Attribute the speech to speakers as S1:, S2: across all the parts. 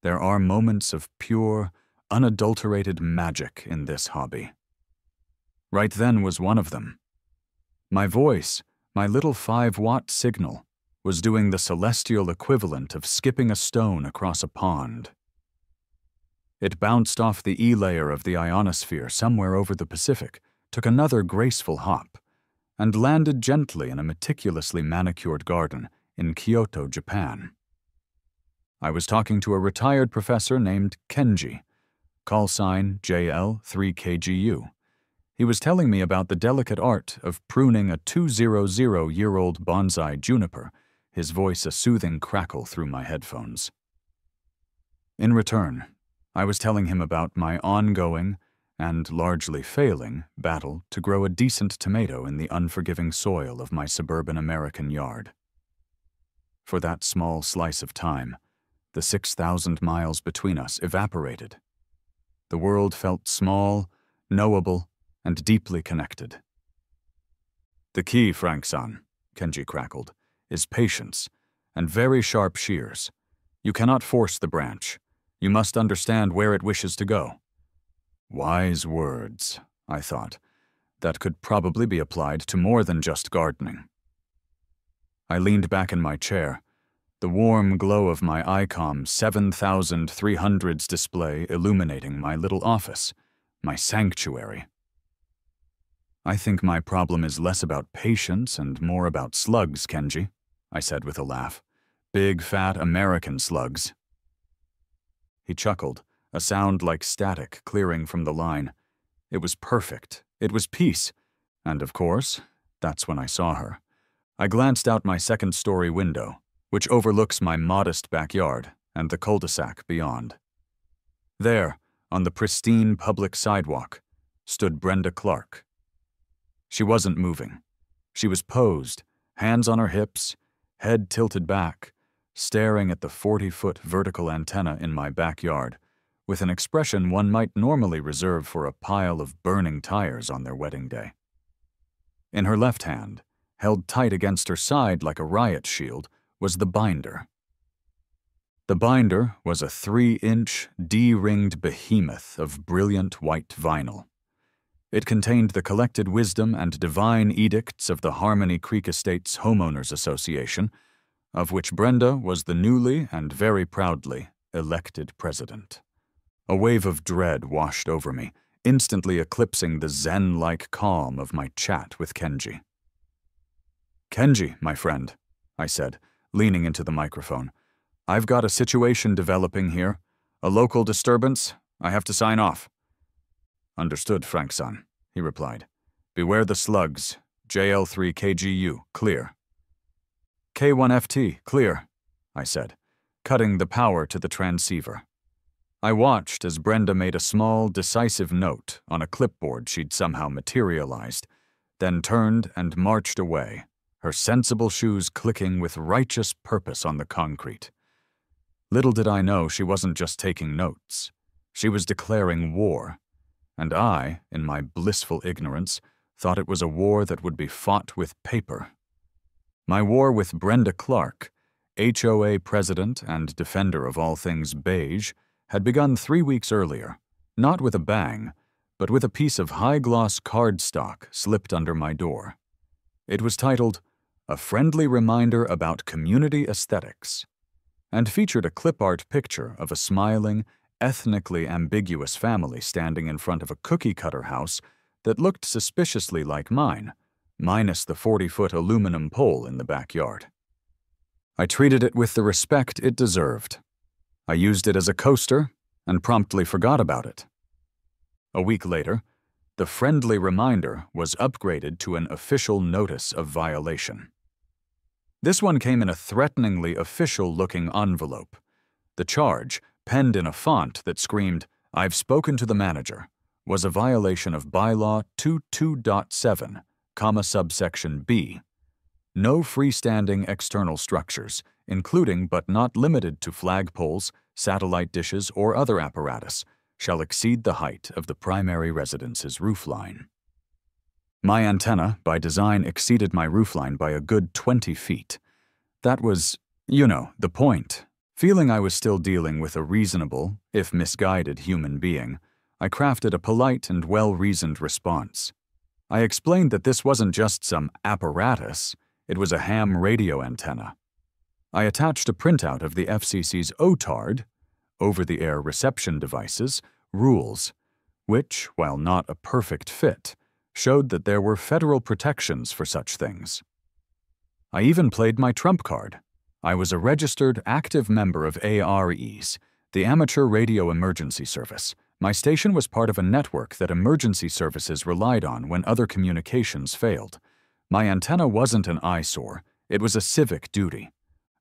S1: There are moments of pure, unadulterated magic in this hobby. Right then was one of them. My voice, my little 5-watt signal, was doing the celestial equivalent of skipping a stone across a pond. It bounced off the E-layer of the ionosphere somewhere over the Pacific, took another graceful hop, and landed gently in a meticulously manicured garden in Kyoto, Japan. I was talking to a retired professor named Kenji, call sign JL3KGU. He was telling me about the delicate art of pruning a 200-year-old bonsai juniper, his voice a soothing crackle through my headphones. In return, I was telling him about my ongoing, and largely failing, battle to grow a decent tomato in the unforgiving soil of my suburban American yard. For that small slice of time, the 6,000 miles between us evaporated. The world felt small, knowable, and deeply connected. "The key, Frank-san," Kenji crackled, "is patience, and very sharp shears. You cannot force the branch. You must understand where it wishes to go." Wise words, I thought, that could probably be applied to more than just gardening. I leaned back in my chair, the warm glow of my ICOM 7300's display illuminating my little office, my sanctuary. "I think my problem is less about patience and more about slugs, Kenji," I said with a laugh. "Big, fat American slugs." He chuckled, a sound like static clearing from the line. It was perfect. It was peace. And of course, that's when I saw her. I glanced out my second-story window, which overlooks my modest backyard and the cul-de-sac beyond. There, on the pristine public sidewalk, stood Brenda Clark. She wasn't moving. She was posed, hands on her hips, head tilted back, staring at the 40-foot vertical antenna in my backyard, with an expression one might normally reserve for a pile of burning tires on their wedding day. In her left hand, held tight against her side like a riot shield, was the binder. The binder was a 3-inch, D-ringed behemoth of brilliant white vinyl. It contained the collected wisdom and divine edicts of the Harmony Creek Estates Homeowners Association, of which Brenda was the newly and very proudly elected president. A wave of dread washed over me, instantly eclipsing the zen-like calm of my chat with Kenji. "Kenji, my friend," I said, leaning into the microphone, "I've got a situation developing here. A local disturbance. I have to sign off." "Understood, Frank-san," he replied. "Beware the slugs. JL3KGU, clear." "K1FT, clear," I said, cutting the power to the transceiver. I watched as Brenda made a small, decisive note on a clipboard she'd somehow materialized, then turned and marched away, her sensible shoes clicking with righteous purpose on the concrete. Little did I know she wasn't just taking notes. She was declaring war. And I, in my blissful ignorance, thought it was a war that would be fought with paper. My war with Brenda Clark, HOA president and defender of all things beige, had begun 3 weeks earlier, not with a bang, but with a piece of high-gloss cardstock slipped under my door. It was titled, "A Friendly Reminder About Community Aesthetics," and featured a clip art picture of a smiling, ethnically ambiguous family standing in front of a cookie-cutter house that looked suspiciously like mine, minus the 40-foot aluminum pole in the backyard. I treated it with the respect it deserved. I used it as a coaster and promptly forgot about it. A week later, the friendly reminder was upgraded to an official notice of violation. This one came in a threateningly official-looking envelope. The charge, penned in a font that screamed, "I've spoken to the manager," was a violation of Bylaw 22.7, subsection B. No freestanding external structures, including but not limited to flagpoles, satellite dishes, or other apparatus, shall exceed the height of the primary residence's roofline. My antenna, by design, exceeded my roofline by a good 20 feet. That was, the point. Feeling I was still dealing with a reasonable, if misguided, human being, I crafted a polite and well-reasoned response. I explained that this wasn't just some apparatus, it was a ham radio antenna. I attached a printout of the FCC's OTARD, over-the-air reception devices, rules, which, while not a perfect fit, showed that there were federal protections for such things. I even played my trump card. I was a registered, active member of ARES, the Amateur Radio Emergency Service. My station was part of a network that emergency services relied on when other communications failed. My antenna wasn't an eyesore, it was a civic duty.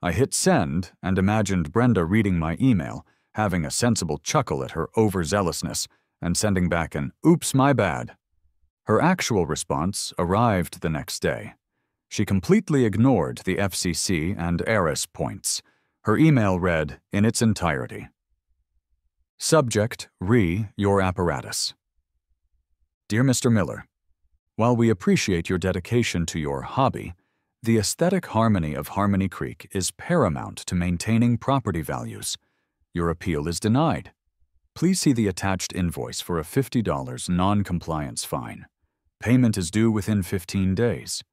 S1: I hit send and imagined Brenda reading my email, having a sensible chuckle at her overzealousness, and sending back an "oops, my bad." Her actual response arrived the next day. She completely ignored the FCC and ARES points. Her email read in its entirety. Subject, your apparatus. Dear Mr. Miller, while we appreciate your dedication to your hobby, the aesthetic harmony of Harmony Creek is paramount to maintaining property values. Your appeal is denied. Please see the attached invoice for a $50 non-compliance fine. Payment is due within 15 days.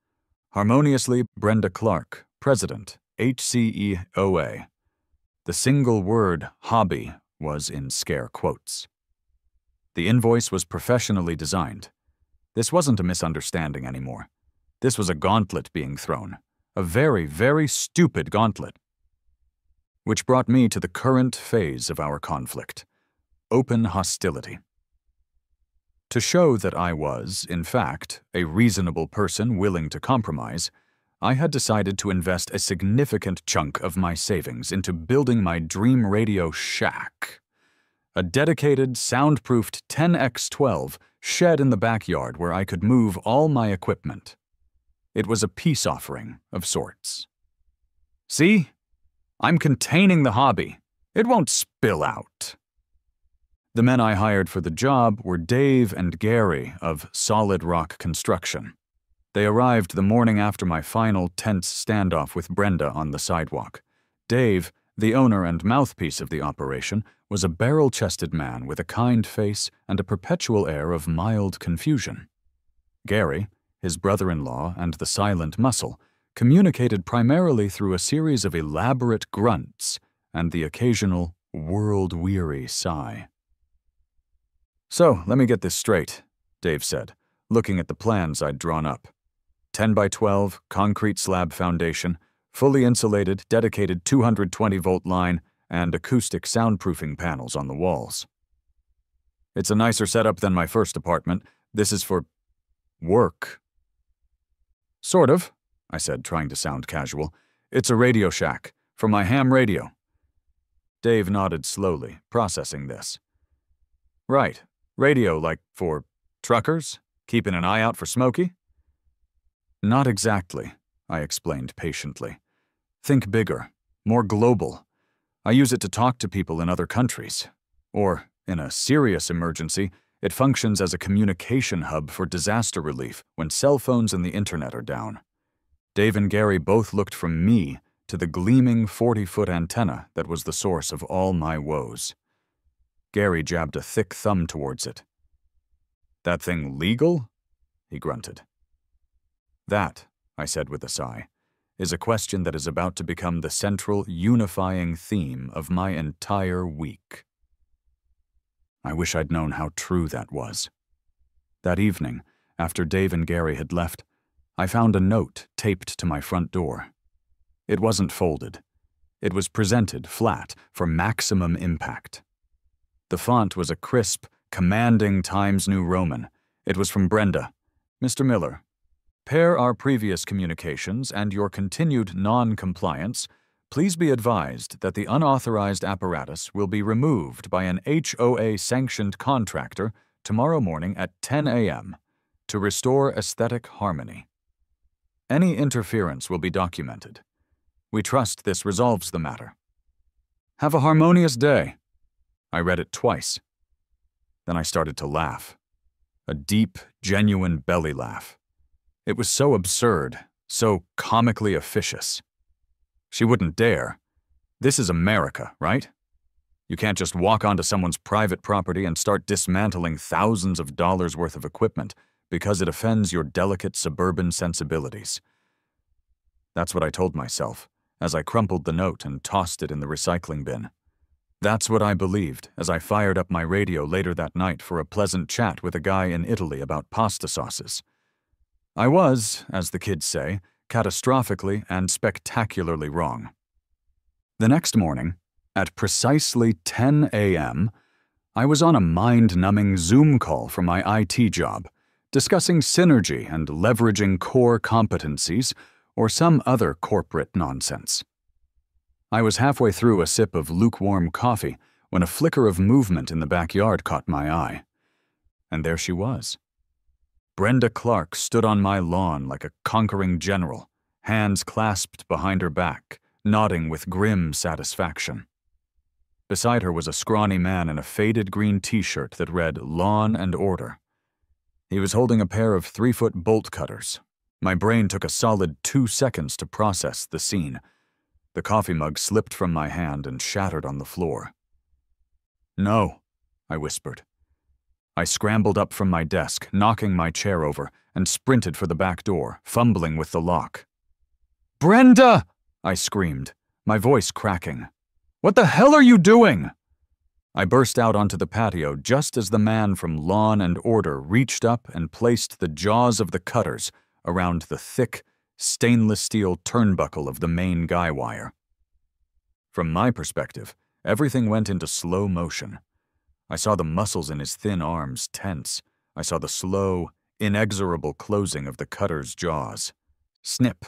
S1: Harmoniously, Brenda Clark, President, HOA. The single word hobby was in scare quotes. The invoice was professionally designed. This wasn't a misunderstanding anymore. This was a gauntlet being thrown. A very, very stupid gauntlet. Which brought me to the current phase of our conflict. Open hostility. To show that I was, in fact, a reasonable person willing to compromise, I had decided to invest a significant chunk of my savings into building my dream radio shack. A dedicated, soundproofed 10x12 shed in the backyard where I could move all my equipment. It was a peace offering of sorts. See? I'm containing the hobby. It won't spill out. The men I hired for the job were Dave and Gary of Solid Rock Construction. They arrived the morning after my final tense standoff with Brenda on the sidewalk. Dave, the owner and mouthpiece of the operation, was a barrel-chested man with a kind face and a perpetual air of mild confusion. Gary, his brother-in-law and the silent muscle, communicated primarily through a series of elaborate grunts and the occasional world-weary sigh. So, let me get this straight, Dave said, looking at the plans I'd drawn up. 10 by 12, concrete slab foundation, fully insulated, dedicated 220-volt line, and acoustic soundproofing panels on the walls. It's a nicer setup than my first apartment. This is for work. Sort of, I said, trying to sound casual. It's a radio shack, for my ham radio. Dave nodded slowly, processing this. Right, radio like for truckers? Keeping an eye out for Smokey? Not exactly, I explained patiently. Think bigger, more global. I use it to talk to people in other countries. Or, in a serious emergency, it functions as a communication hub for disaster relief when cell phones and the internet are down. Dave and Gary both looked from me to the gleaming 40-foot antenna that was the source of all my woes. Gary jabbed a thick thumb towards it. That thing legal? He grunted. That, I said with a sigh, is a question that is about to become the central, unifying theme of my entire week. I wish I'd known how true that was. That evening, after Dave and Gary had left, I found a note taped to my front door. It wasn't folded. It was presented flat for maximum impact. The font was a crisp, commanding Times New Roman. It was from Brenda. Mr. Miller, per our previous communications and your continued non-compliance, please be advised that the unauthorized apparatus will be removed by an HOA-sanctioned contractor tomorrow morning at 10 a.m. to restore aesthetic harmony. Any interference will be documented. We trust this resolves the matter. Have a harmonious day. I read it twice. Then I started to laugh. A deep, genuine belly laugh. It was so absurd, so comically officious. She wouldn't dare. This is America, right? You can't just walk onto someone's private property and start dismantling thousands of dollars worth of equipment because it offends your delicate suburban sensibilities. That's what I told myself as I crumpled the note and tossed it in the recycling bin. That's what I believed as I fired up my radio later that night for a pleasant chat with a guy in Italy about pasta sauces. I was, as the kids say, catastrophically and spectacularly wrong. The next morning, at precisely 10 a.m., I was on a mind-numbing Zoom call for my IT job, discussing synergy and leveraging core competencies or some other corporate nonsense. I was halfway through a sip of lukewarm coffee when a flicker of movement in the backyard caught my eye. And there she was. Brenda Clark stood on my lawn like a conquering general, hands clasped behind her back, nodding with grim satisfaction. Beside her was a scrawny man in a faded green t-shirt that read Lawn and Order. He was holding a pair of 3-foot bolt cutters. My brain took a solid 2 seconds to process the scene. The coffee mug slipped from my hand and shattered on the floor. "No," I whispered. I scrambled up from my desk, knocking my chair over, and sprinted for the back door, fumbling with the lock. "Brenda!" I screamed, my voice cracking. "What the hell are you doing?" I burst out onto the patio just as the man from Lawn and Order reached up and placed the jaws of the cutters around the thick, stainless steel turnbuckle of the main guy wire. From my perspective, everything went into slow motion. I saw the muscles in his thin arms tense. I saw the slow, inexorable closing of the cutter's jaws. Snip.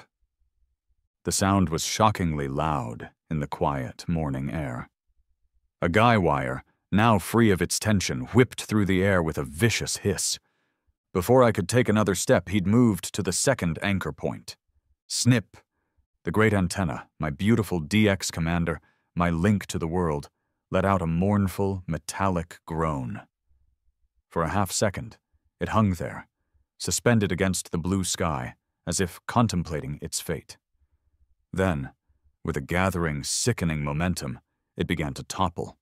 S1: The sound was shockingly loud in the quiet morning air. A guy wire, now free of its tension, whipped through the air with a vicious hiss. Before I could take another step, he'd moved to the second anchor point. Snip. The great antenna, my beautiful DX commander, my link to the world, let out a mournful, metallic groan. For a half-second, it hung there, suspended against the blue sky, as if contemplating its fate. Then, with a gathering, sickening momentum, it began to topple.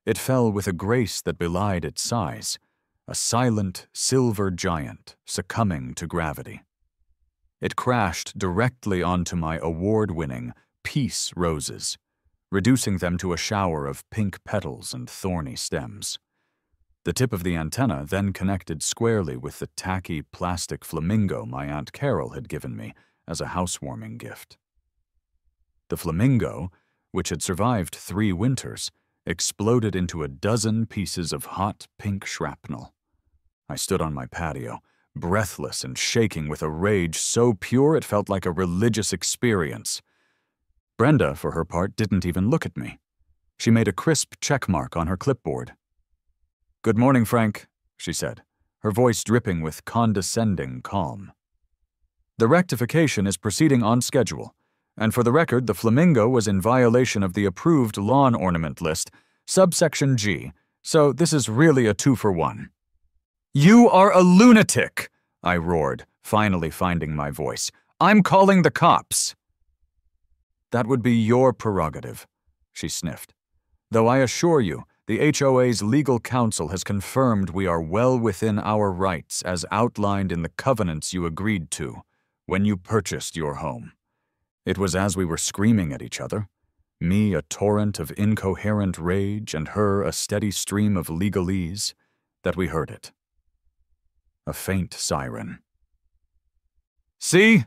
S1: It fell with a grace that belied its size, a silent, silver giant succumbing to gravity. It crashed directly onto my award-winning peace roses, reducing them to a shower of pink petals and thorny stems. The tip of the antenna then connected squarely with the tacky plastic flamingo my Aunt Carol had given me as a housewarming gift. The flamingo, which had survived 3 winters, exploded into a dozen pieces of hot pink shrapnel. I stood on my patio, breathless and shaking with a rage so pure it felt like a religious experience. Brenda, for her part, didn't even look at me. She made a crisp checkmark on her clipboard. "Good morning, Frank," she said, her voice dripping with condescending calm. "The rectification is proceeding on schedule, and for the record, the flamingo was in violation of the approved lawn ornament list, subsection G, so this is really a 2-for-1. "You are a lunatic!" I roared, finally finding my voice. "I'm calling the cops!" "That would be your prerogative," she sniffed. "Though I assure you, the HOA's legal counsel has confirmed we are well within our rights as outlined in the covenants you agreed to when you purchased your home." It was as we were screaming at each other, me a torrent of incoherent rage and her a steady stream of legalese, that we heard it. A faint siren. "See?"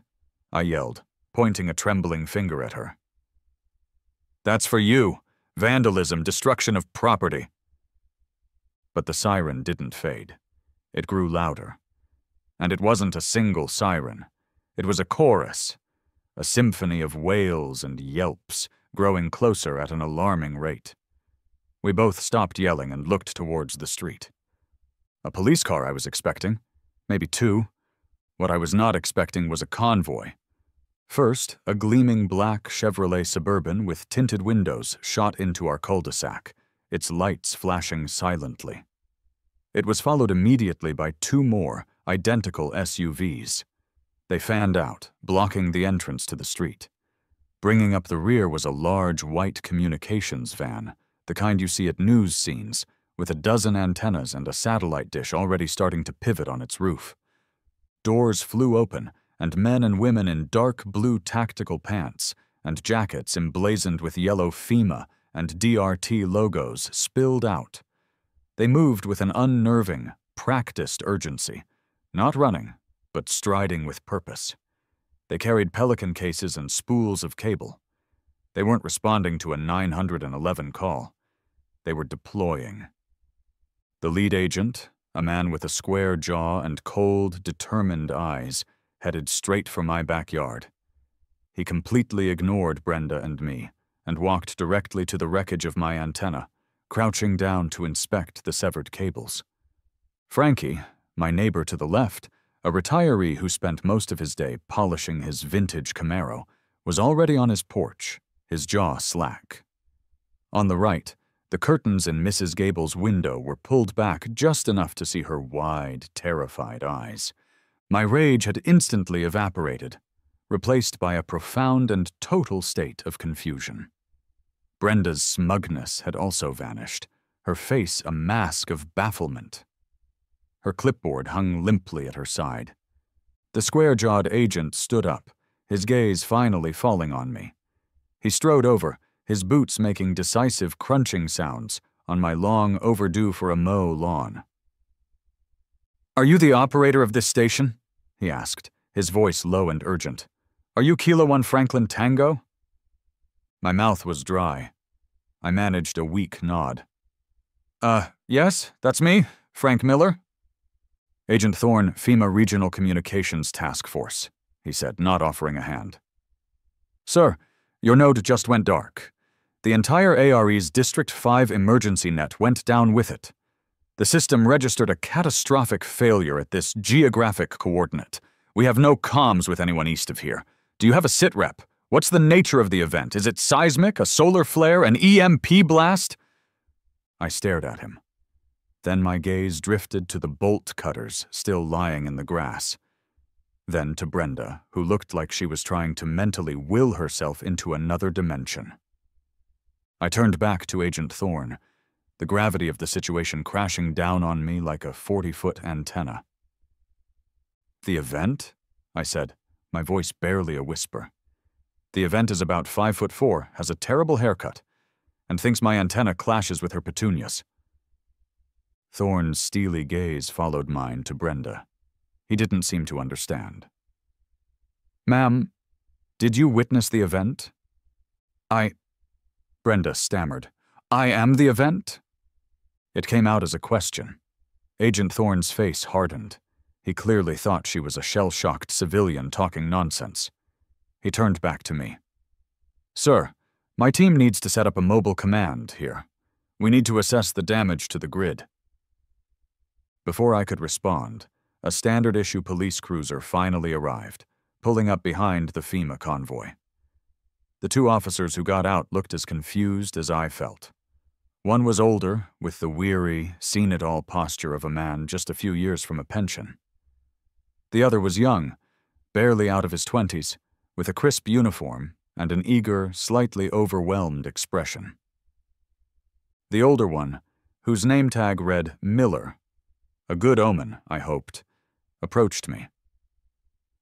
S1: I yelled, pointing a trembling finger at her. "That's for you. Vandalism, destruction of property." But the siren didn't fade. It grew louder. And it wasn't a single siren. It was a chorus, a symphony of wails and yelps, growing closer at an alarming rate. We both stopped yelling and looked towards the street. A police car I was expecting, maybe 2. What I was not expecting was a convoy. First, a gleaming black Chevrolet Suburban with tinted windows shot into our cul-de-sac, its lights flashing silently. It was followed immediately by 2 more, identical SUVs. They fanned out, blocking the entrance to the street. Bringing up the rear was a large white communications van, the kind you see at news scenes, with a dozen antennas and a satellite dish already starting to pivot on its roof. Doors flew open, and men and women in dark blue tactical pants and jackets emblazoned with yellow FEMA and DRT logos spilled out. They moved with an unnerving, practiced urgency, not running, but striding with purpose. They carried pelican cases and spools of cable. They weren't responding to a 911 call. They were deploying. The lead agent, a man with a square jaw and cold, determined eyes, headed straight for my backyard. He completely ignored Brenda and me and walked directly to the wreckage of my antenna, crouching down to inspect the severed cables. Frankie, my neighbor to the left, a retiree who spent most of his day polishing his vintage Camaro, was already on his porch, his jaw slack. On the right, the curtains in Mrs. Gable's window were pulled back just enough to see her wide, terrified eyes. My rage had instantly evaporated, replaced by a profound and total state of confusion. Brenda's smugness had also vanished, her face a mask of bafflement. Her clipboard hung limply at her side. The square-jawed agent stood up, his gaze finally falling on me. He strode over, his boots making decisive crunching sounds on my long overdue-for-a-mow lawn. "Are you the operator of this station?" he asked, his voice low and urgent. "Are you Kilo 1 Franklin Tango?" My mouth was dry. I managed a weak nod. Yes, that's me, Frank Miller." "Agent Thorne, FEMA Regional Communications Task Force," he said, not offering a hand. "Sir, your node just went dark. The entire ARE's District 5 emergency net went down with it. The system registered a catastrophic failure at this geographic coordinate. We have no comms with anyone east of here. Do you have a sitrep? What's the nature of the event? Is it seismic, a solar flare, an EMP blast?" I stared at him. Then my gaze drifted to the bolt cutters still lying in the grass. Then to Brenda, who looked like she was trying to mentally will herself into another dimension. I turned back to Agent Thorne, the gravity of the situation crashing down on me like a 40-foot antenna. "The event?" I said, my voice barely a whisper. "The event is about 5'4", has a terrible haircut, and thinks my antenna clashes with her petunias." Thorne's steely gaze followed mine to Brenda. He didn't seem to understand. "Ma'am, did you witness the event?" Brenda stammered. "I am the event?" It came out as a question. Agent Thorne's face hardened. He clearly thought she was a shell-shocked civilian talking nonsense. He turned back to me. "Sir, my team needs to set up a mobile command here. We need to assess the damage to the grid." Before I could respond, a standard-issue police cruiser finally arrived, pulling up behind the FEMA convoy. The two officers who got out looked as confused as I felt. One was older, with the weary, seen-it-all posture of a man just a few years from a pension. The other was young, barely out of his 20s, with a crisp uniform and an eager, slightly overwhelmed expression. The older one, whose name tag read Miller, a good omen, I hoped, approached me.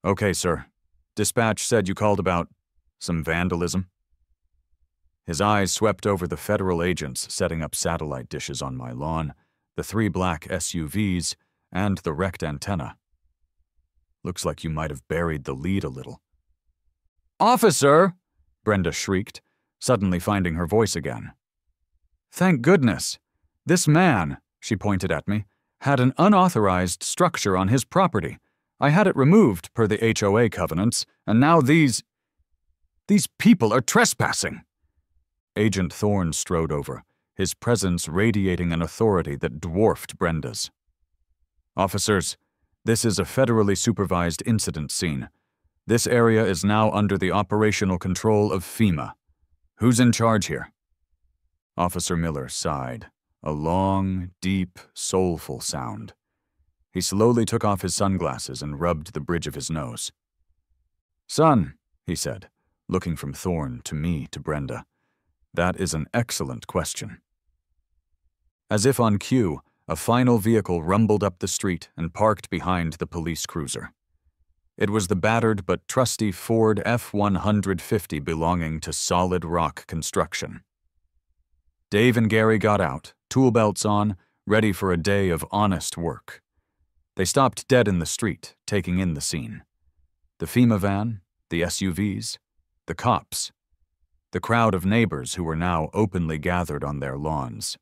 S1: "Okay, sir. Dispatch said you called about some vandalism." His eyes swept over the federal agents setting up satellite dishes on my lawn, the 3 black SUVs, and the wrecked antenna. "Looks like you might have buried the lead a little." "Officer!" Brenda shrieked, suddenly finding her voice again. "Thank goodness. This man," she pointed at me, "had an unauthorized structure on his property. I had it removed per the HOA covenants, and now these people are trespassing." Agent Thorne strode over, his presence radiating an authority that dwarfed Brenda's. "Officers, this is a federally supervised incident scene. This area is now under the operational control of FEMA. Who's in charge here?" Officer Miller sighed, a long, deep, soulful sound. He slowly took off his sunglasses and rubbed the bridge of his nose. "Son," he said, looking from Thorne to me to Brenda. "That is an excellent question." As if on cue, a final vehicle rumbled up the street and parked behind the police cruiser. It was the battered but trusty Ford F-150 belonging to Solid Rock Construction. Dave and Gary got out, tool belts on, ready for a day of honest work. They stopped dead in the street, taking in the scene. The FEMA van, the SUVs, the cops, the crowd of neighbors who were now openly gathered on their lawns.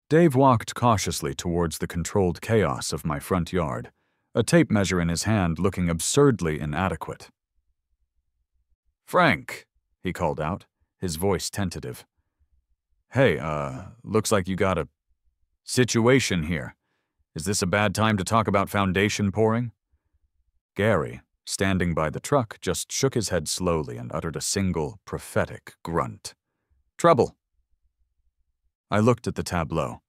S1: Dave walked cautiously towards the controlled chaos of my front yard, a tape measure in his hand looking absurdly inadequate. "Frank," he called out, his voice tentative. "Hey, looks like you got a situation here. Is this a bad time to talk about foundation pouring?" Gary, standing by the truck, just shook his head slowly and uttered a single, prophetic grunt. "Trouble." I looked at the tableau.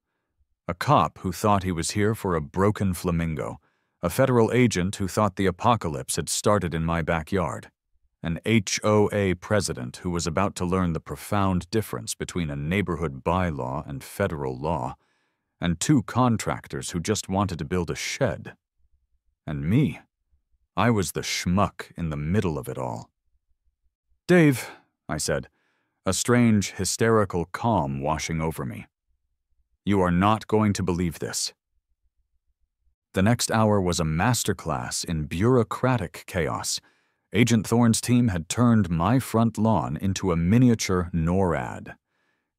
S1: A cop who thought he was here for a broken flamingo, a federal agent who thought the apocalypse had started in my backyard, an HOA president who was about to learn the profound difference between a neighborhood bylaw and federal law, and two contractors who just wanted to build a shed. And me. I was the schmuck in the middle of it all. "Dave," I said, a strange, hysterical calm washing over me. "You are not going to believe this." The next hour was a masterclass in bureaucratic chaos. Agent Thorne's team had turned my front lawn into a miniature NORAD.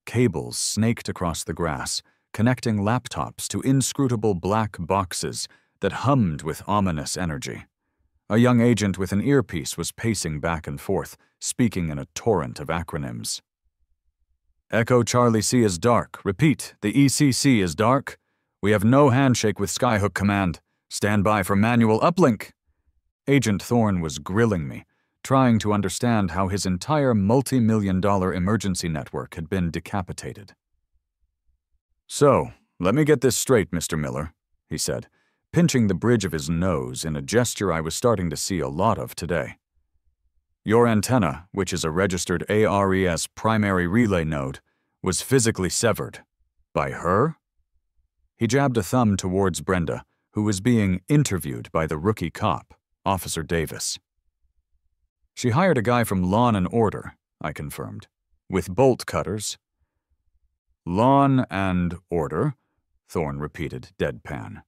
S1: Cables snaked across the grass, connecting laptops to inscrutable black boxes that hummed with ominous energy. A young agent with an earpiece was pacing back and forth, speaking in a torrent of acronyms. "Echo Charlie C is dark. Repeat, the ECC is dark. We have no handshake with Skyhook Command. Stand by for manual uplink." Agent Thorne was grilling me, trying to understand how his entire multi-million-dollar emergency network had been decapitated. "So, let me get this straight, Mr. Miller," he said, pinching the bridge of his nose in a gesture I was starting to see a lot of today. "Your antenna, which is a registered ARES primary relay node, was physically severed. By her?" He jabbed a thumb towards Brenda, who was being interviewed by the rookie cop, Officer Davis. "She hired a guy from Lawn and Order," I confirmed, "with bolt cutters." "Lawn and Order," Thorne repeated, deadpan.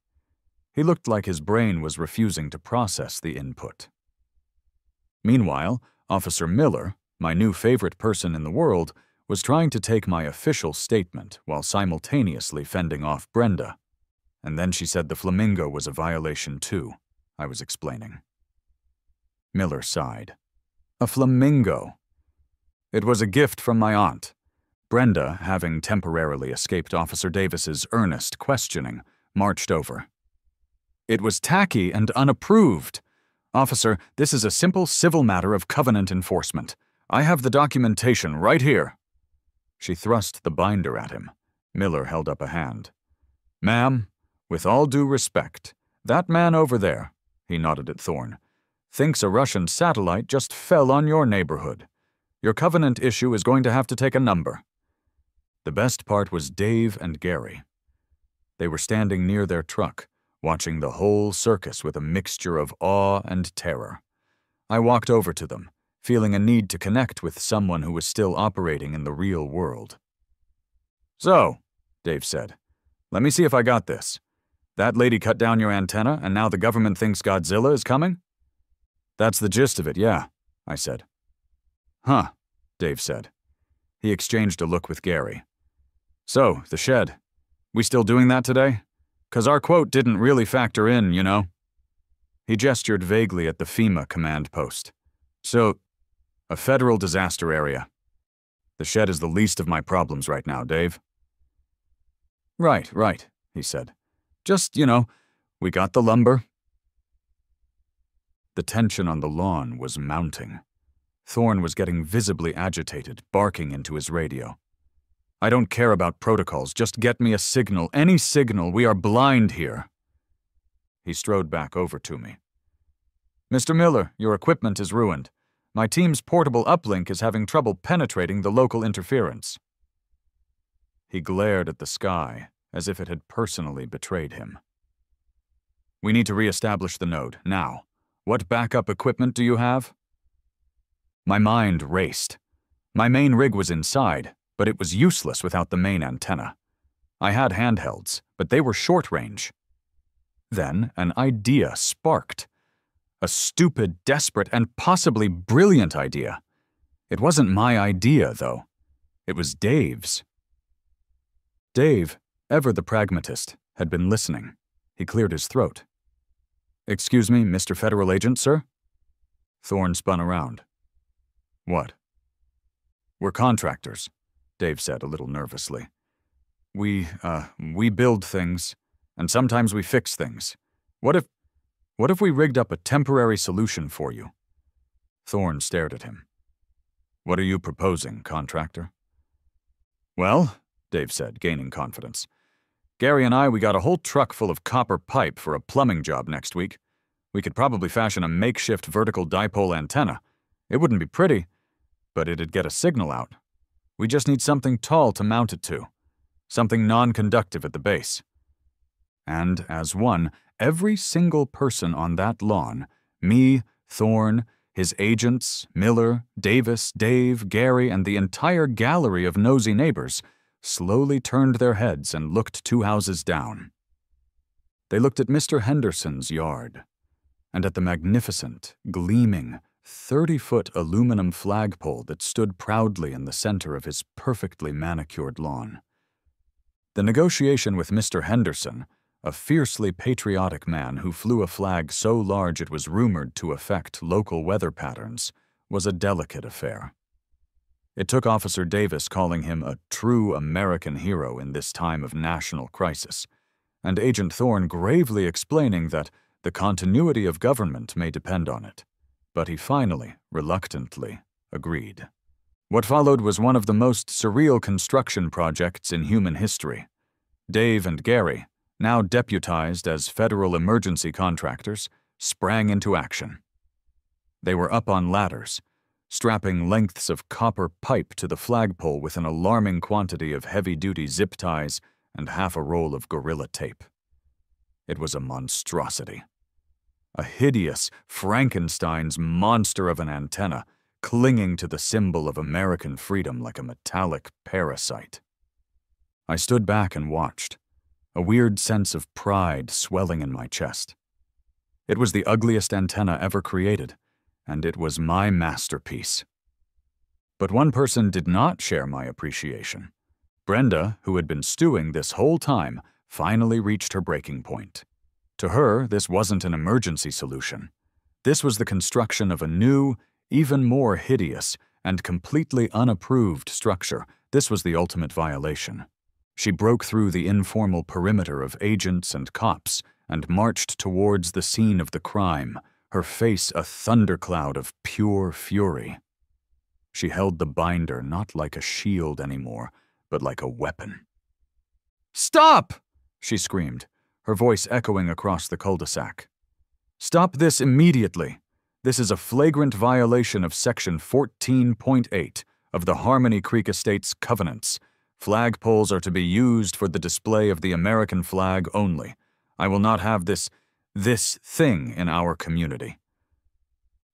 S1: He looked like his brain was refusing to process the input. Meanwhile, Officer Miller, my new favorite person in the world, was trying to take my official statement while simultaneously fending off Brenda. And then she said the flamingo was a violation too, I was explaining. Miller sighed. "A flamingo. It was a gift from my aunt." Brenda, having temporarily escaped Officer Davis's earnest questioning, marched over. "It was tacky and unapproved. Officer, this is a simple civil matter of covenant enforcement. I have the documentation right here." She thrust the binder at him. Miller held up a hand. "Ma'am, with all due respect, that man over there," he nodded at Thorne, "thinks a Russian satellite just fell on your neighborhood. Your covenant issue is going to have to take a number." The best part was Dave and Gary. They were standing near their truck, watching the whole circus with a mixture of awe and terror. I walked over to them, feeling a need to connect with someone who was still operating in the real world. "So," Dave said, "let me see if I got this. That lady cut down your antenna, and now the government thinks Godzilla is coming?" "That's the gist of it, yeah," I said. "Huh," Dave said. He exchanged a look with Gary. "So, the shed. We still doing that today? 'Cause our quote didn't really factor in, you know." He gestured vaguely at the FEMA command post. "So, a federal disaster area. The shed is the least of my problems right now, Dave." Right, he said. "Just, we got the lumber." The tension on the lawn was mounting. Thorne was getting visibly agitated, barking into his radio. "I don't care about protocols, just get me a signal, any signal, we are blind here." He strode back over to me. "Mr. Miller, your equipment is ruined. My team's portable uplink is having trouble penetrating the local interference." He glared at the sky as if it had personally betrayed him. "We need to re-establish the node, now. What backup equipment do you have?" My mind raced. My main rig was inside, but it was useless without the main antenna. I had handhelds, but they were short-range. Then an idea sparked. A stupid, desperate, and possibly brilliant idea. It wasn't my idea, though. It was Dave's. Dave, ever the pragmatist, had been listening. He cleared his throat. "Excuse me, Mr. Federal Agent, sir?" Thorne spun around. "What?" "We're contractors," Dave said a little nervously. We build things, and sometimes we fix things. What if we rigged up a temporary solution for you?" Thorne stared at him. "What are you proposing, contractor?" "Well," Dave said, gaining confidence, "Gary and we got a whole truck full of copper pipe for a plumbing job next week. We could probably fashion a makeshift vertical dipole antenna. It wouldn't be pretty, but it'd get a signal out. We just need something tall to mount it to. Something non-conductive at the base." And as one, every single person on that lawn, me, Thorne, his agents, Miller, Davis, Dave, Gary, and the entire gallery of nosy neighbors, slowly turned their heads and looked 2 houses down. They looked at Mr. Henderson's yard, and at the magnificent, gleaming, 30-foot aluminum flagpole that stood proudly in the center of his perfectly manicured lawn. The negotiation with Mr. Henderson, a fiercely patriotic man who flew a flag so large it was rumored to affect local weather patterns, was a delicate affair. It took Officer Davis calling him a true American hero in this time of national crisis, and Agent Thorne gravely explaining that the continuity of government may depend on it. But he finally, reluctantly, agreed. What followed was one of the most surreal construction projects in human history. Dave and Gary, now deputized as federal emergency contractors, sprang into action. They were up on ladders, strapping lengths of copper pipe to the flagpole with an alarming quantity of heavy-duty zip ties and half a roll of Gorilla Tape. It was a monstrosity. A hideous Frankenstein's monster of an antenna, clinging to the symbol of American freedom like a metallic parasite. I stood back and watched, a weird sense of pride swelling in my chest. It was the ugliest antenna ever created, and it was my masterpiece. But one person did not share my appreciation. Brenda, who had been stewing this whole time, finally reached her breaking point. To her, this wasn't an emergency solution. This was the construction of a new, even more hideous, and completely unapproved structure. This was the ultimate violation. She broke through the informal perimeter of agents and cops and marched towards the scene of the crime, her face a thundercloud of pure fury. She held the binder not like a shield anymore, but like a weapon. "Stop!" she screamed, her voice echoing across the cul-de-sac. "Stop this immediately. This is a flagrant violation of Section 14.8 of the Harmony Creek Estates Covenants. Flagpoles are to be used for the display of the American flag only. I will not have this thing in our community."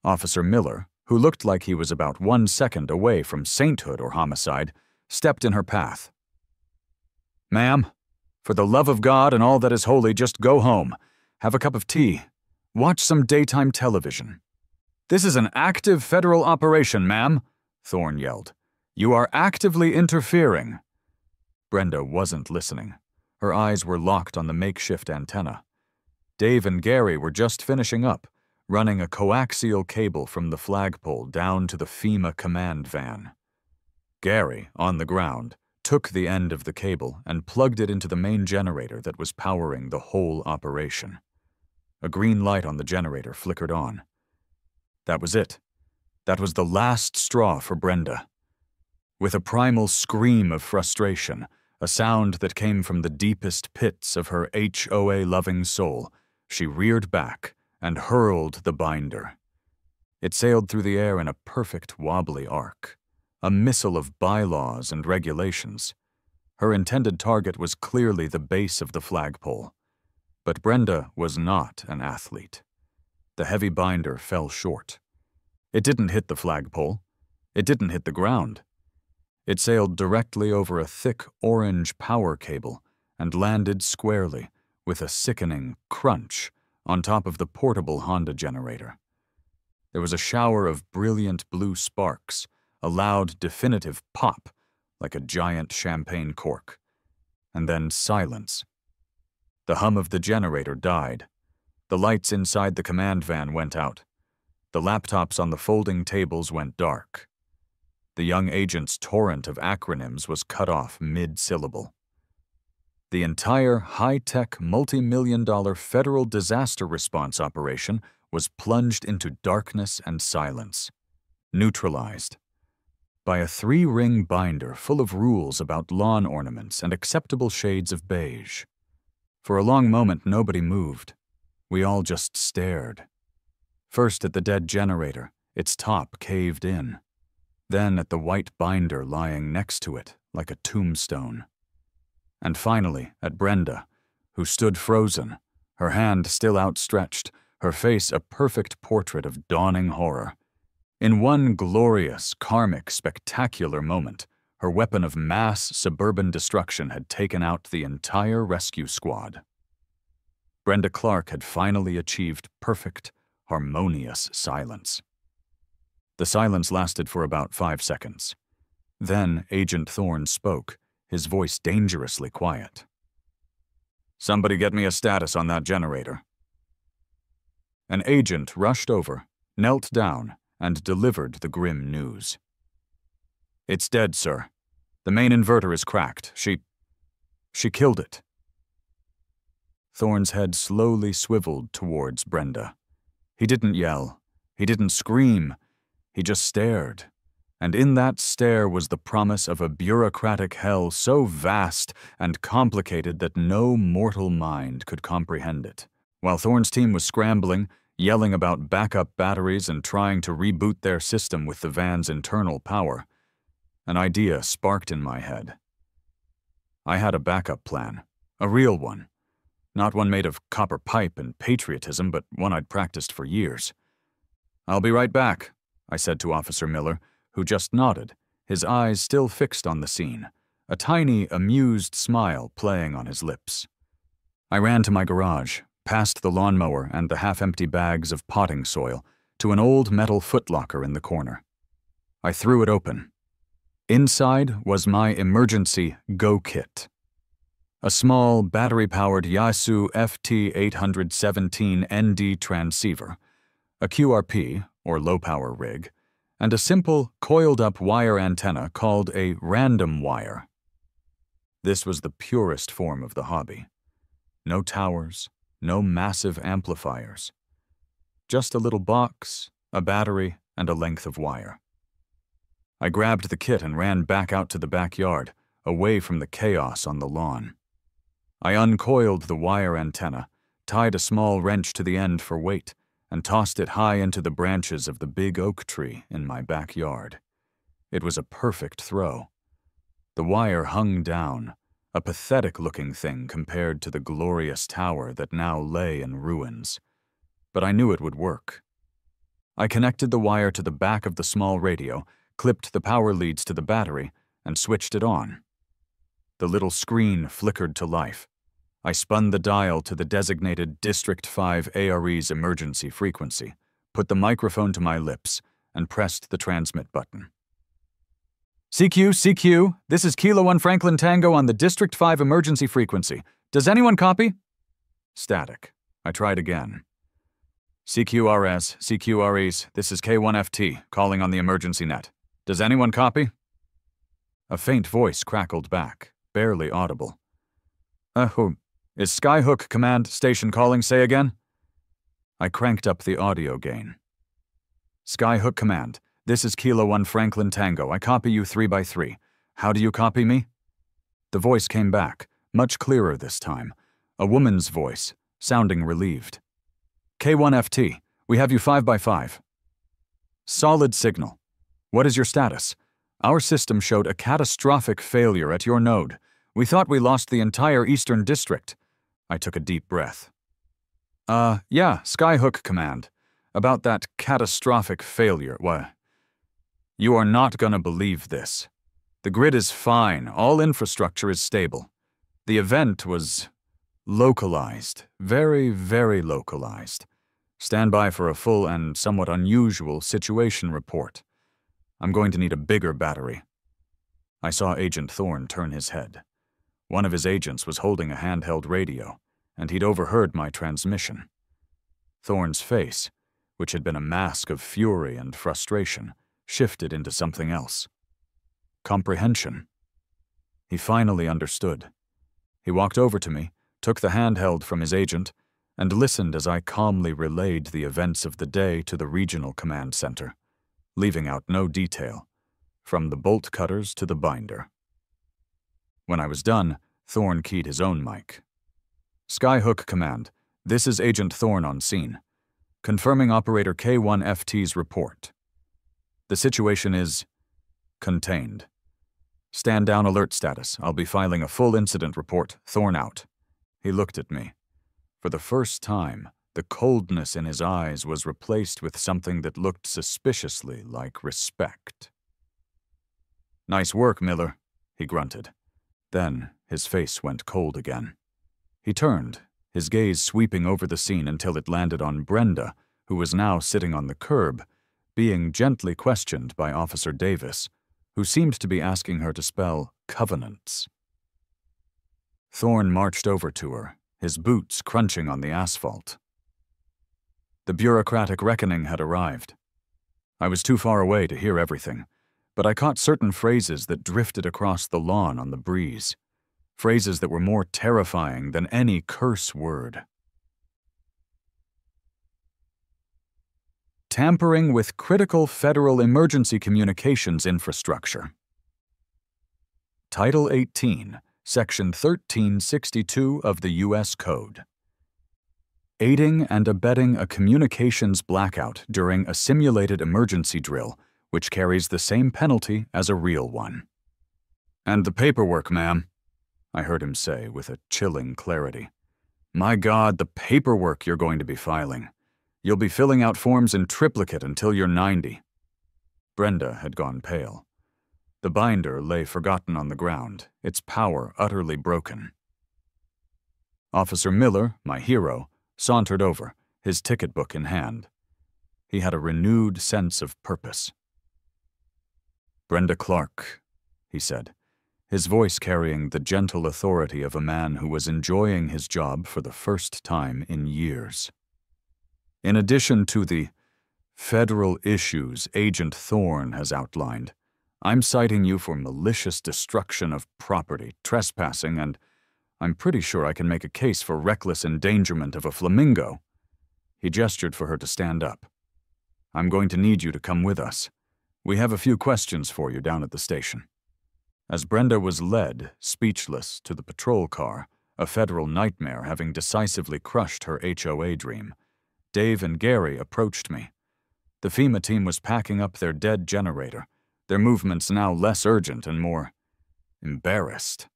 S1: Officer Miller, who looked like he was about 1 second away from sainthood or homicide, stepped in her path. "Ma'am, for the love of God and all that is holy, just go home. Have a cup of tea. Watch some daytime television." "This is an active federal operation, ma'am," Thorne yelled. "You are actively interfering." Brenda wasn't listening. Her eyes were locked on the makeshift antenna. Dave and Gary were just finishing up, running a coaxial cable from the flagpole down to the FEMA command van. Gary, on the ground, took the end of the cable and plugged it into the main generator that was powering the whole operation. A green light on the generator flickered on. That was it. That was the last straw for Brenda. With a primal scream of frustration, a sound that came from the deepest pits of her HOA-loving soul, she reared back and hurled the binder. It sailed through the air in a perfect wobbly arc, a missile of bylaws and regulations. Her intended target was clearly the base of the flagpole. But Brenda was not an athlete. The heavy binder fell short. It didn't hit the flagpole. It didn't hit the ground. It sailed directly over a thick orange power cable and landed squarely, with a sickening crunch, on top of the portable Honda generator. There was a shower of brilliant blue sparks, a loud, definitive pop, like a giant champagne cork, and then silence. The hum of the generator died. The lights inside the command van went out. The laptops on the folding tables went dark. The young agent's torrent of acronyms was cut off mid-syllable. The entire high-tech, multi-million-dollar federal disaster response operation was plunged into darkness and silence, neutralized by a 3-ring binder full of rules about lawn ornaments and acceptable shades of beige. For a long moment, nobody moved. We all just stared. First at the dead generator, its top caved in. Then at the white binder lying next to it, like a tombstone. And finally at Brenda, who stood frozen, her hand still outstretched, her face a perfect portrait of dawning horror. In one glorious, karmic, spectacular moment, her weapon of mass suburban destruction had taken out the entire rescue squad. Brenda Clark had finally achieved perfect, harmonious silence. The silence lasted for about 5 seconds. Then Agent Thorne spoke, his voice dangerously quiet. "Somebody get me a status on that generator." An agent rushed over, knelt down, and delivered the grim news. "It's dead, sir. The main inverter is cracked. She killed it." Thorne's head slowly swiveled towards Brenda. He didn't yell. He didn't scream. He just stared. And in that stare was the promise of a bureaucratic hell so vast and complicated that no mortal mind could comprehend it. While Thorne's team was scrambling, yelling about backup batteries and trying to reboot their system with the van's internal power, an idea sparked in my head. I had a backup plan, a real one. Not one made of copper pipe and patriotism, but one I'd practiced for years. "I'll be right back," I said to Officer Miller, who just nodded, his eyes still fixed on the scene, a tiny, amused smile playing on his lips. I ran to my garage, past the lawnmower and the half-empty bags of potting soil, to an old metal footlocker in the corner. I threw it open. Inside was my emergency Go Kit. A small, battery-powered Yaesu FT817ND transceiver, a QRP, or low-power rig, and a simple, coiled-up wire antenna called a random wire. This was the purest form of the hobby. No towers, no massive amplifiers. Just a little box, a battery, and a length of wire. I grabbed the kit and ran back out to the backyard, away from the chaos on the lawn. I uncoiled the wire antenna, tied a small wrench to the end for weight, and tossed it high into the branches of the big oak tree in my backyard. It was a perfect throw. The wire hung down, a pathetic-looking thing compared to the glorious tower that now lay in ruins. But I knew it would work. I connected the wire to the back of the small radio, clipped the power leads to the battery, and switched it on. The little screen flickered to life. I spun the dial to the designated District 5 ARE's emergency frequency, put the microphone to my lips, and pressed the transmit button. "CQ, CQ, this is Kilo 1 Franklin Tango on the District 5 emergency frequency. Does anyone copy?" Static. I tried again. "CQRS, CQREs, this is K1FT, calling on the emergency net. Does anyone copy?" A faint voice crackled back, barely audible. Who? Is Skyhook Command Station calling, say again?" I cranked up the audio gain. "Skyhook Command, this is Kilo 1 Franklin Tango. I copy you 3x3. How do you copy me?" The voice came back, much clearer this time. A woman's voice, sounding relieved. "K1FT, we have you 5x5. Solid signal. What is your status? Our system showed a catastrophic failure at your node. We thought we lost the entire Eastern District. I took a deep breath. Yeah, Skyhook Command. About that catastrophic failure, You are not gonna believe this. The grid is fine, all infrastructure is stable. The event was localized, very, very localized. Stand by for a full and somewhat unusual situation report. I'm going to need a bigger battery. I saw Agent Thorne turn his head. One of his agents was holding a handheld radio, and he'd overheard my transmission. Thorne's face, which had been a mask of fury and frustration, shifted into something else. Comprehension. He finally understood. He walked over to me, took the handheld from his agent, and listened as I calmly relayed the events of the day to the regional command center, leaving out no detail, from the bolt cutters to the binder. When I was done, Thorne keyed his own mic. Skyhook Command, this is Agent Thorne on scene. Confirming Operator K1FT's report. The situation is contained. Stand down alert status. I'll be filing a full incident report. Thorne out. He looked at me. For the first time, the coldness in his eyes was replaced with something that looked suspiciously like respect. Nice work, Miller, he grunted. Then his face went cold again. He turned, his gaze sweeping over the scene until it landed on Brenda, who was now sitting on the curb, being gently questioned by Officer Davis, who seemed to be asking her to spell covenants. Thorne marched over to her, his boots crunching on the asphalt. The bureaucratic reckoning had arrived. I was too far away to hear everything, but I caught certain phrases that drifted across the lawn on the breeze, phrases that were more terrifying than any curse word. Tampering with critical federal emergency communications infrastructure. Title 18, Section 1362 of the U.S. Code. Aiding and abetting a communications blackout during a simulated emergency drill, which carries the same penalty as a real one. And the paperwork, ma'am, I heard him say with a chilling clarity. My God, the paperwork you're going to be filing. You'll be filling out forms in triplicate until you're 90. Brenda had gone pale. The binder lay forgotten on the ground, its power utterly broken. Officer Miller, my hero, sauntered over, his ticket book in hand. He had a renewed sense of purpose. Brenda Clark, he said, his voice carrying the gentle authority of a man who was enjoying his job for the first time in years. In addition to the federal issues Agent Thorne has outlined, I'm citing you for malicious destruction of property, trespassing, and I'm pretty sure I can make a case for reckless endangerment of a flamingo. He gestured for her to stand up. I'm going to need you to come with us. We have a few questions for you down at the station. As Brenda was led, speechless, to the patrol car, a federal nightmare having decisively crushed her HOA dream, Dave and Gary approached me. The FEMA team was packing up their dead generator, their movements now less urgent and more embarrassed.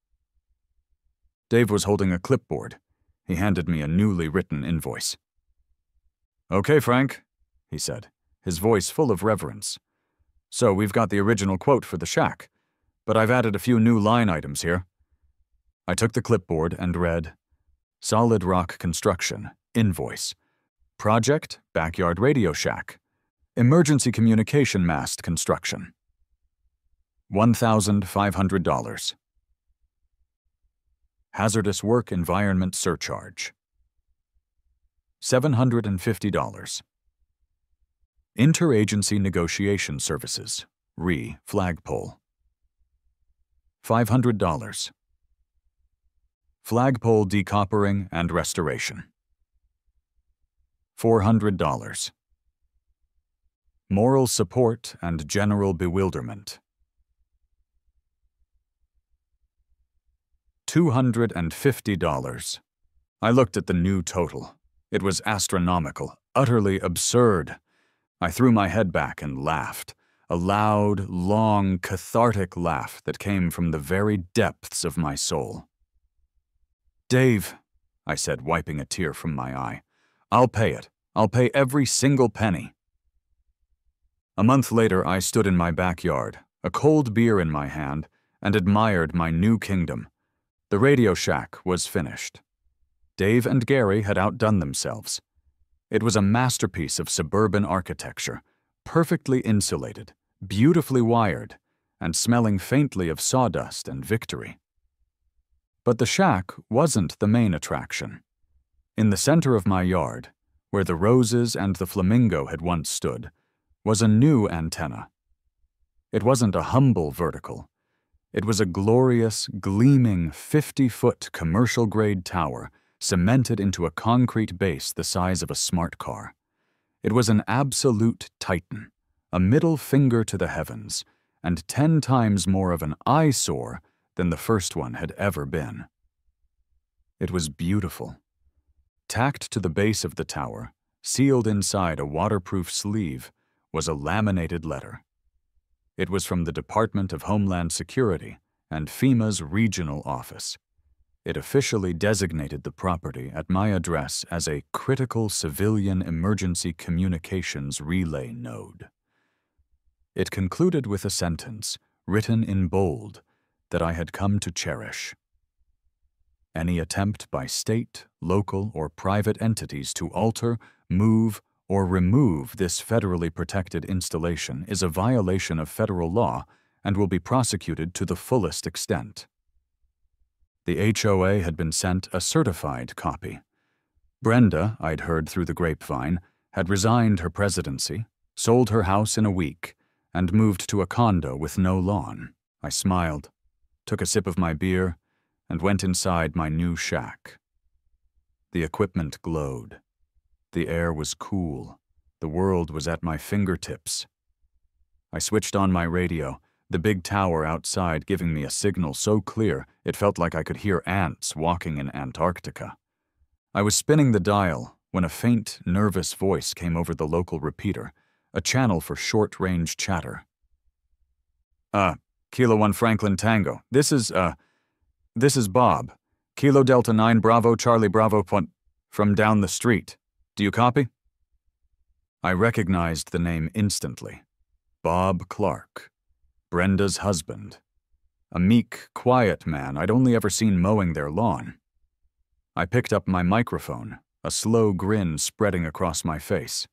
S1: Dave was holding a clipboard. He handed me a newly written invoice. Okay, Frank, he said, his voice full of reverence. So we've got the original quote for the shack, but I've added a few new line items here. I took the clipboard and read, Solid Rock Construction, Invoice. Project, Backyard Radio Shack. Emergency Communication Mast Construction. $1,500. Hazardous Work Environment Surcharge. $750. Interagency Negotiation Services, Flagpole. $500. Flagpole Decoppering and Restoration. $400. Moral Support and General Bewilderment. $250. I looked at the new total. It was astronomical, utterly absurd. I threw my head back and laughed, a loud, long, cathartic laugh that came from the very depths of my soul. "Dave," I said, wiping a tear from my eye, "I'll pay it. I'll pay every single penny." A month later, I stood in my backyard, a cold beer in my hand, and admired my new kingdom. The Radio Shack was finished. Dave and Gary had outdone themselves. It was a masterpiece of suburban architecture, perfectly insulated, beautifully wired, and smelling faintly of sawdust and victory. But the shack wasn't the main attraction. In the center of my yard, where the roses and the flamingo had once stood, was a new antenna. It wasn't a humble vertical. It was a glorious, gleaming 50-foot commercial-grade tower cemented into a concrete base the size of a smart car. It was an absolute titan, a middle finger to the heavens, and 10 times more of an eyesore than the first one had ever been. It was beautiful. Tacked to the base of the tower, sealed inside a waterproof sleeve, was a laminated letter. It was from the Department of Homeland Security and FEMA's regional office. It officially designated the property at my address as a critical civilian emergency communications relay node. It concluded with a sentence, written in bold, that I had come to cherish. Any attempt by state, local, or private entities to alter, move, or remove this federally protected installation is a violation of federal law and will be prosecuted to the fullest extent. The HOA had been sent a certified copy. Brenda, I'd heard through the grapevine, had resigned her presidency, sold her house in a week, and moved to a condo with no lawn. I smiled, took a sip of my beer, and went inside my new shack. The equipment glowed. The air was cool. The world was at my fingertips. I switched on my radio, the big tower outside giving me a signal so clear it felt like I could hear ants walking in Antarctica. I was spinning the dial when a faint, nervous voice came over the local repeater, a channel for short-range chatter. Kilo 1 Franklin Tango. This is Bob. Kilo Delta 9 Bravo Charlie Bravo Point from down the street. Do you copy?" I recognized the name instantly. Bob Clark, Brenda's husband. A meek, quiet man I'd only ever seen mowing their lawn. I picked up my microphone, a slow grin spreading across my face.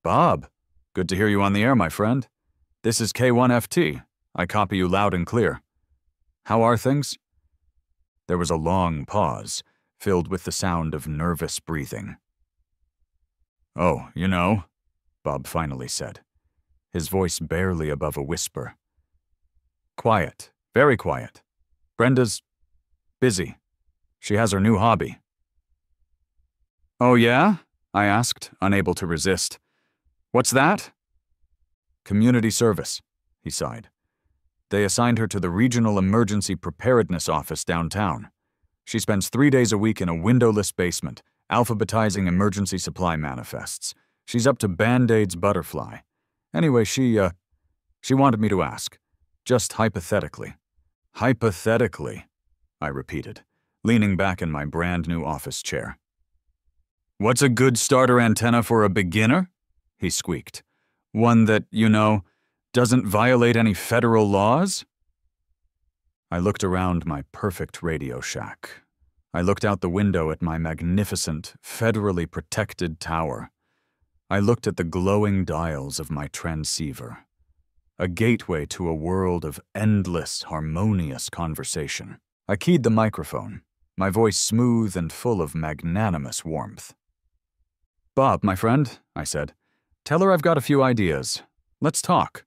S1: "Bob, good to hear you on the air, my friend. This is K1FT. I copy you loud and clear. How are things?" There was a long pause, filled with the sound of nervous breathing. "Oh, you know," Bob finally said, his voice barely above a whisper. "Quiet, very quiet. Brenda's busy. She has her new hobby." "Oh yeah?" I asked, unable to resist. "What's that?" "Community service," he sighed. "They assigned her to the Regional Emergency Preparedness Office downtown. She spends 3 days a week in a windowless basement, alphabetizing emergency supply manifests. She's up to Band-Aid's butterfly. Anyway, she wanted me to ask. Just hypothetically." "Hypothetically," I repeated, leaning back in my brand-new office chair. "What's a good starter antenna for a beginner?" he squeaked. "One that, doesn't violate any federal laws?" I looked around my perfect Radio Shack. I looked out the window at my magnificent, federally protected tower. I looked at the glowing dials of my transceiver, a gateway to a world of endless, harmonious conversation. I keyed the microphone, my voice smooth and full of magnanimous warmth. "Bob, my friend," I said, "tell her I've got a few ideas. Let's talk."